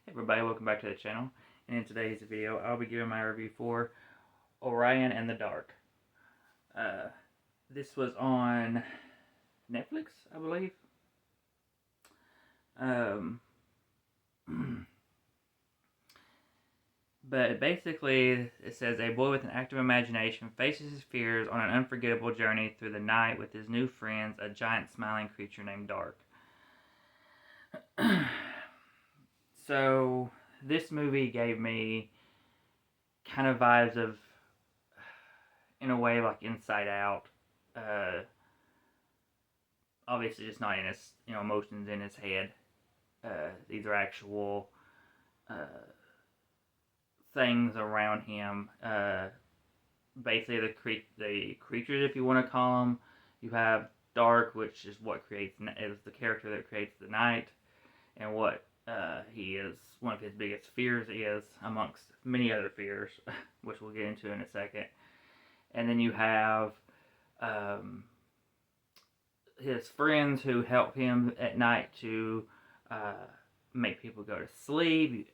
Hey everybody, welcome back to the channel. And in today's video, I'll be giving my review for Orion and the Dark. Uh, this was on Netflix, I believe. Um, but basically, it says a boy with an active imagination faces his fears on an unforgettable journey through the night with his new friends, a giant smiling creature named Dark. So, this movie gave me kind of vibes of, in a way, like Inside Out. Uh, Obviously, just not in his emotions in his head. These are actual uh, things around him. Basically, the creatures, if you want to call them. You have Dark, which is is the character that creates the night, and what he is, one of his biggest fears is, amongst many other fears, which we'll get into in a second. And then you have um, his friends who help him at night to uh, make people go to sleep,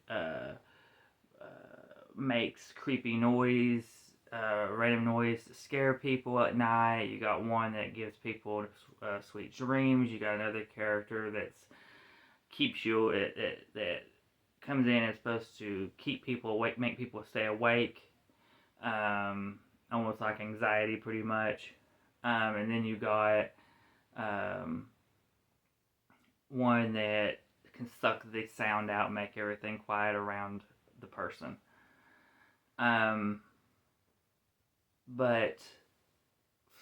makes creepy noise, random noise to scare people at night. You got one that gives people sweet dreams. You got another character that keeps you that comes in and is supposed to keep people awake, make people stay awake, almost like anxiety, pretty much. And then you got um, one that can suck the sound out, make everything quiet around the person. Um, but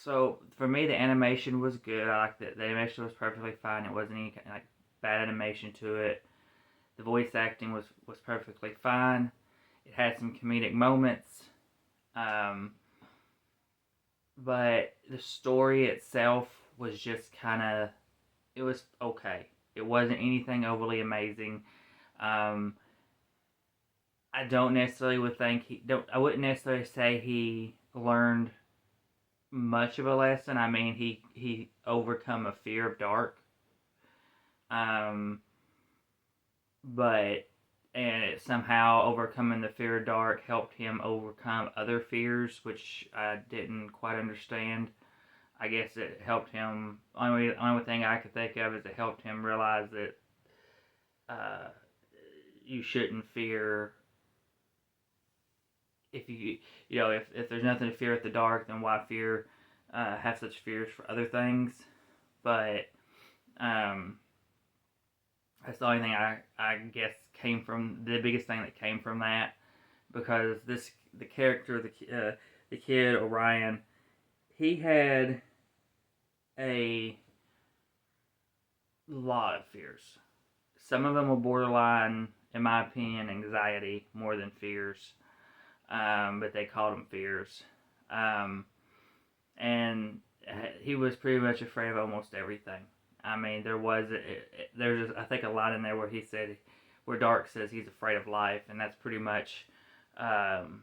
so for me, the animation was good. I liked it. The animation was perfectly fine. It wasn't any like bad animation to it. The voice acting was perfectly fine. It had some comedic moments. Um, but the story itself was just kind of, it was okay. It wasn't anything overly amazing. Um, I don't necessarily would think I wouldn't necessarily say he learned much of a lesson. I mean, he overcome a fear of dark. Um, but and it somehow overcoming the fear of dark helped him overcome other fears, which I didn't quite understand. I guess it helped him. Only thing I could think of is it helped him realize that uh, you shouldn't fear. If if there's nothing to fear at the dark, then why fear have such fears for other things? But um, that's the only thing I guess came from the biggest thing that came from that, because the character, the kid Orion, he had a lot of fears. Some of them were borderline, in my opinion, anxiety more than fears. But they called them fears. Um, and he was pretty much afraid of almost everything. I mean, there's I think a line in there where he said, where Dark says he's afraid of life, and that's pretty much um,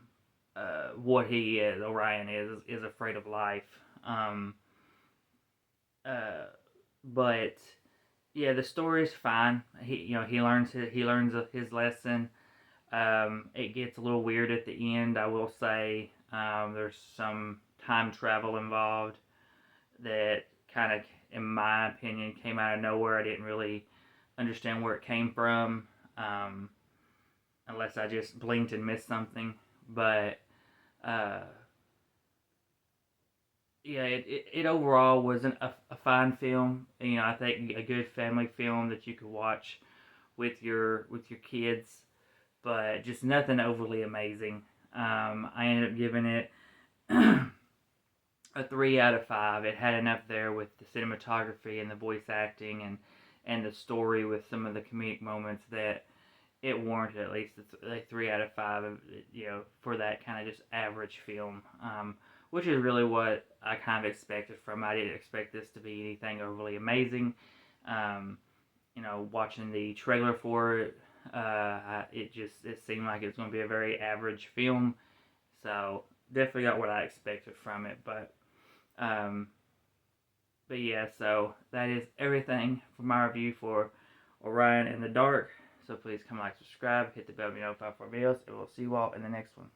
what he is. Orion is afraid of life. Uh, but yeah, the story's fine. He learns his lesson. It gets a little weird at the end, I will say. There's some time travel involved that kind of, in my opinion, came out of nowhere. I didn't really understand where it came from, um, unless I just blinked and missed something. But uh, yeah, it overall was a fine film. I think a good family film that you could watch with your kids, but just nothing overly amazing. I ended up giving it a 3 out of 5. It had enough there with the cinematography and the voice acting and the story with some of the comedic moments that it warranted at least a 3 out of 5. For that kind of just average film, which is really what I kind of expected from it. I didn't expect this to be anything overly amazing. Um, Watching the trailer for it, it seemed like it was going to be a very average film. So definitely got what I expected from it, um, but yeah. So that is everything for my review for Orion in the Dark. So please come like, subscribe, hit the bell to be notified for videos, and we'll see you all in the next one.